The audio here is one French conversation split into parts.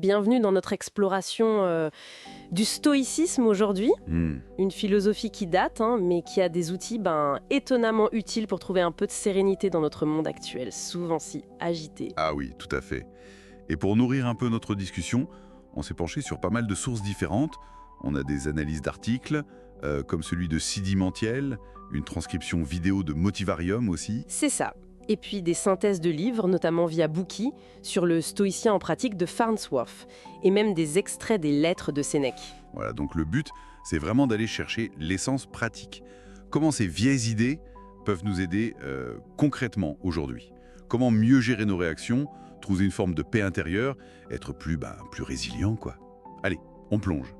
Bienvenue dans notre exploration du stoïcisme aujourd'hui, Hmm. une philosophie qui date, mais qui a des outils étonnamment utiles pour trouver un peu de sérénité dans notre monde actuel, souvent si agité. Ah oui, tout à fait. Et pour nourrir un peu notre discussion, on s'est penché sur pas mal de sources différentes. On a des analyses d'articles, comme celui de Sidi Mantiel, une transcription vidéo de Motivarium aussi. C'est ça. Et puis des synthèses de livres, notamment via Bookey, sur le stoïcien en pratique de Farnsworth, et même des extraits des lettres de Sénèque. Voilà, donc le but, c'est vraiment d'aller chercher l'essence pratique. Comment ces vieilles idées peuvent nous aider concrètement aujourd'hui? Comment mieux gérer nos réactions, trouver une forme de paix intérieure, être plus résilient, quoi. Allez, on plonge.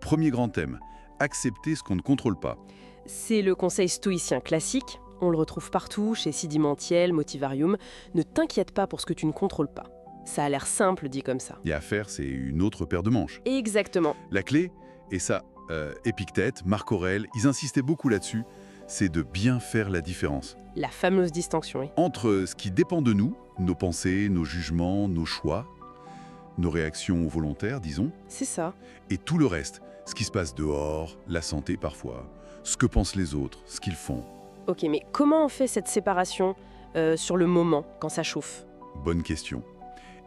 Premier grand thème, accepter ce qu'on ne contrôle pas. C'est le conseil stoïcien classique, on le retrouve partout, chez Sidi Mantiel, Motivarium. Ne t'inquiète pas pour ce que tu ne contrôles pas. Ça a l'air simple dit comme ça. Et à faire, c'est une autre paire de manches. Exactement. La clé, et ça, Épictète, Marc Aurèle, ils insistaient beaucoup là-dessus, c'est de bien faire la différence La fameuse distinction, oui. entre ce qui dépend de nous, nos pensées, nos jugements, nos choix, nos réactions volontaires, disons, C'est ça. et tout le reste, ce qui se passe dehors, la santé parfois, ce que pensent les autres, ce qu'ils font. Ok, mais comment on fait cette séparation sur le moment, quand ça chauffe? Bonne question.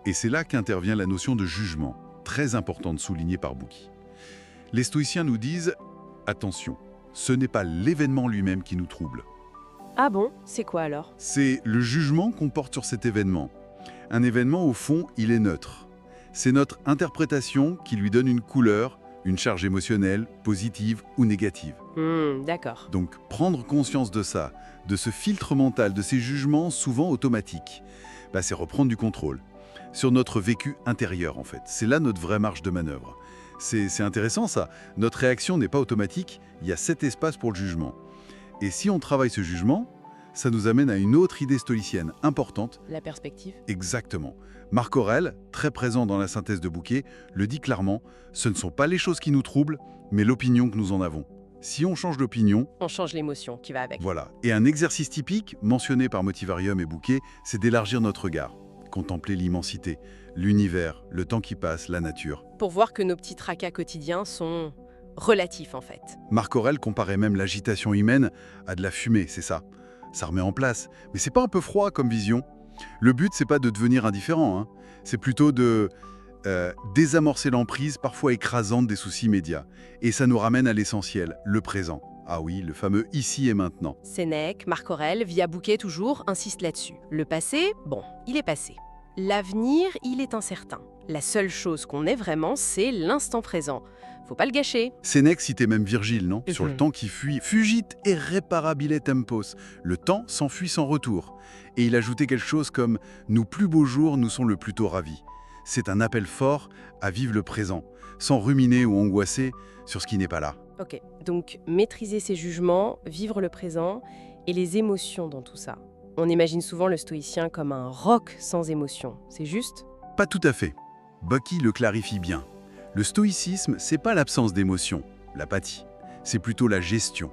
Et c'est là qu'intervient la notion de jugement, très importante soulignée par Bookey. Les stoïciens nous disent « Attention, ce n'est pas l'événement lui-même qui nous trouble. Ah bon? C'est quoi alors? C'est le jugement qu'on porte sur cet événement. Un événement, au fond, il est neutre. C'est notre interprétation qui lui donne une couleur, une charge émotionnelle, positive ou négative. D'accord. Donc, prendre conscience de ça, de ce filtre mental, de ces jugements souvent automatiques, c'est reprendre du contrôle sur notre vécu intérieur, en fait. C'est là notre vraie marge de manœuvre. C'est intéressant, ça. Notre réaction n'est pas automatique, il y a cet espace pour le jugement. Et si on travaille ce jugement, ça nous amène à une autre idée stoïcienne importante. La perspective? Exactement. Marc Aurèle, très présent dans la synthèse de Bookey, le dit clairement, ce ne sont pas les choses qui nous troublent, mais l'opinion que nous en avons. Si on change d'opinion, On change l'émotion qui va avec. voilà. Et un exercice typique, mentionné par Motivarium et Bookey, c'est d'élargir notre regard. Contempler l'immensité, l'univers, le temps qui passe, la nature. Pour voir que nos petits tracas quotidiens sont relatifs en fait. Marc Aurèle comparait même l'agitation humaine à de la fumée, c'est ça. Ça remet en place. Mais c'est pas un peu froid comme vision? Le but, c'est pas de devenir indifférent, c'est plutôt de désamorcer l'emprise parfois écrasante des soucis immédiats. Et ça nous ramène à l'essentiel, le présent. Ah oui, le fameux ici et maintenant. Sénèque, Marc Aurèle, via Bookey toujours, insiste là-dessus. Le passé, bon, il est passé. L'avenir, il est incertain. La seule chose qu'on ait vraiment, c'est l'instant présent. Faut pas le gâcher. Sénèque citait même Virgile, non? Sur le Mhm. temps qui fuit. Fugit irreparabile tempos. Le temps s'enfuit sans retour. Et il ajoutait quelque chose comme « Nos plus beaux jours nous sont le plus tôt ravis ». C'est un appel fort à vivre le présent, sans ruminer ou angoisser sur ce qui n'est pas là. Ok, donc maîtriser ses jugements, vivre le présent et les émotions dans tout ça. On imagine souvent le stoïcien comme un roc sans émotion, c'est juste? Pas tout à fait. Bucky le clarifie bien. Le stoïcisme, c'est pas l'absence d'émotion, l'apathie. C'est plutôt la gestion.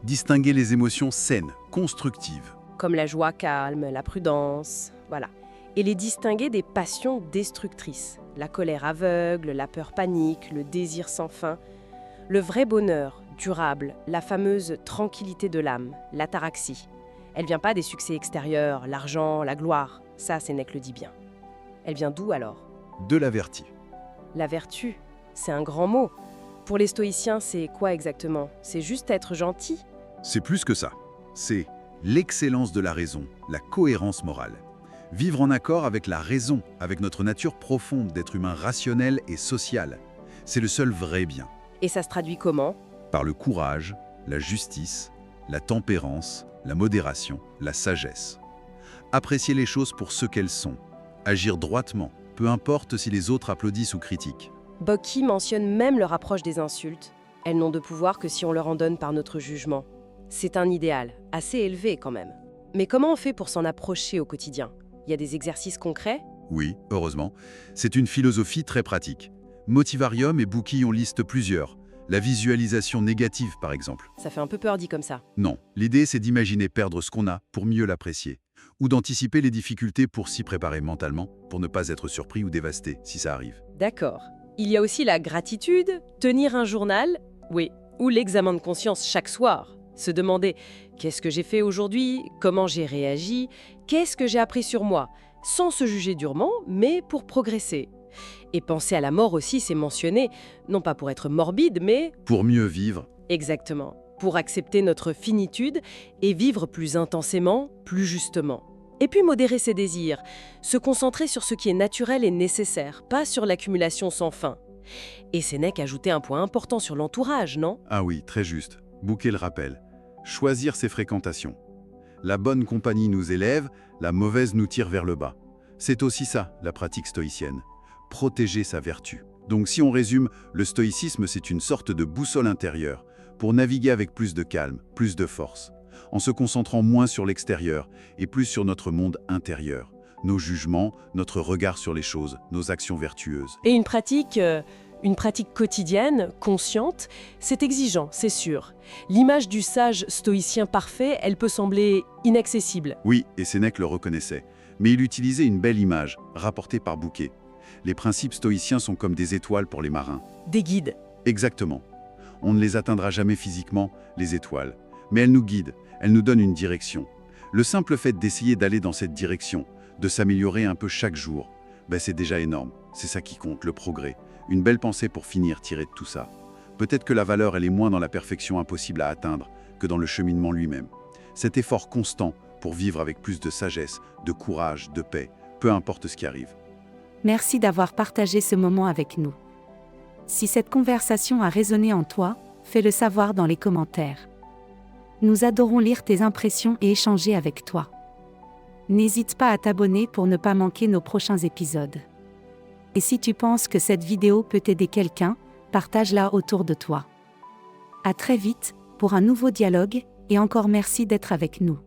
Distinguer les émotions saines, constructives. Comme la joie calme, la prudence, voilà. Et les distinguer des passions destructrices. La colère aveugle, la peur panique, le désir sans fin. Le vrai bonheur, durable, la fameuse tranquillité de l'âme, l'ataraxie. Elle vient pas des succès extérieurs, l'argent, la gloire. Ça, Sénèque le dit bien. Elle vient d'où alors? De la vertu. La vertu, c'est un grand mot. Pour les stoïciens, c'est quoi exactement? C'est juste être gentil? C'est plus que ça. C'est l'excellence de la raison, la cohérence morale. Vivre en accord avec la raison, avec notre nature profonde d'être humain rationnel et social. C'est le seul vrai bien. Et ça se traduit comment? Par le courage, la justice, la tempérance, la modération, la sagesse. Apprécier les choses pour ce qu'elles sont. Agir droitement, peu importe si les autres applaudissent ou critiquent. Bucky mentionne même leur approche des insultes. Elles n'ont de pouvoir que si on leur en donne par notre jugement. C'est un idéal, assez élevé quand même. Mais comment on fait pour s'en approcher au quotidien? Il y a des exercices concrets? Oui, heureusement. C'est une philosophie très pratique. Motivarium et Bookey en listent plusieurs. La visualisation négative, par exemple. Ça fait un peu peur dit comme ça. Non, l'idée c'est d'imaginer perdre ce qu'on a pour mieux l'apprécier. ou d'anticiper les difficultés pour s'y préparer mentalement, pour ne pas être surpris ou dévasté si ça arrive. D'accord. Il y a aussi la gratitude, tenir un journal, oui, ou l'examen de conscience chaque soir. Se demander qu'est-ce que j'ai fait aujourd'hui, comment j'ai réagi, qu'est-ce que j'ai appris sur moi, sans se juger durement, mais pour progresser. Et penser à la mort aussi, c'est mentionné, non pas pour être morbide, mais Pour mieux vivre, exactement, pour accepter notre finitude et vivre plus intensément, plus justement. Et puis modérer ses désirs, se concentrer sur ce qui est naturel et nécessaire, pas sur l'accumulation sans fin. Et Sénèque ajoutait un point important sur l'entourage, non? ah oui, très juste, Bouquet le rappelle. Choisir ses fréquentations. La bonne compagnie nous élève, la mauvaise nous tire vers le bas. C'est aussi ça, la pratique stoïcienne. Protéger sa vertu. Donc si on résume, le stoïcisme c'est une sorte de boussole intérieure, pour naviguer avec plus de calme, plus de force, en se concentrant moins sur l'extérieur et plus sur notre monde intérieur, nos jugements, notre regard sur les choses, nos actions vertueuses. Et une pratique quotidienne, consciente, c'est exigeant, c'est sûr. L'image du sage stoïcien parfait, elle peut sembler inaccessible. Oui, et Sénèque le reconnaissait, mais il utilisait une belle image, rapportée par Bouquet. Les principes stoïciens sont comme des étoiles pour les marins. Des guides. Exactement. On ne les atteindra jamais physiquement, les étoiles, mais elles nous guident, elles nous donnent une direction. Le simple fait d'essayer d'aller dans cette direction, de s'améliorer un peu chaque jour, c'est déjà énorme. C'est ça qui compte, le progrès. Une belle pensée pour finir tirée de tout ça. Peut-être que la valeur, elle est moins dans la perfection impossible à atteindre que dans le cheminement lui-même. Cet effort constant pour vivre avec plus de sagesse, de courage, de paix, peu importe ce qui arrive. Merci d'avoir partagé ce moment avec nous. Si cette conversation a résonné en toi, fais-le savoir dans les commentaires. Nous adorons lire tes impressions et échanger avec toi. N'hésite pas à t'abonner pour ne pas manquer nos prochains épisodes. Et si tu penses que cette vidéo peut aider quelqu'un, partage-la autour de toi. À très vite pour un nouveau dialogue et encore merci d'être avec nous.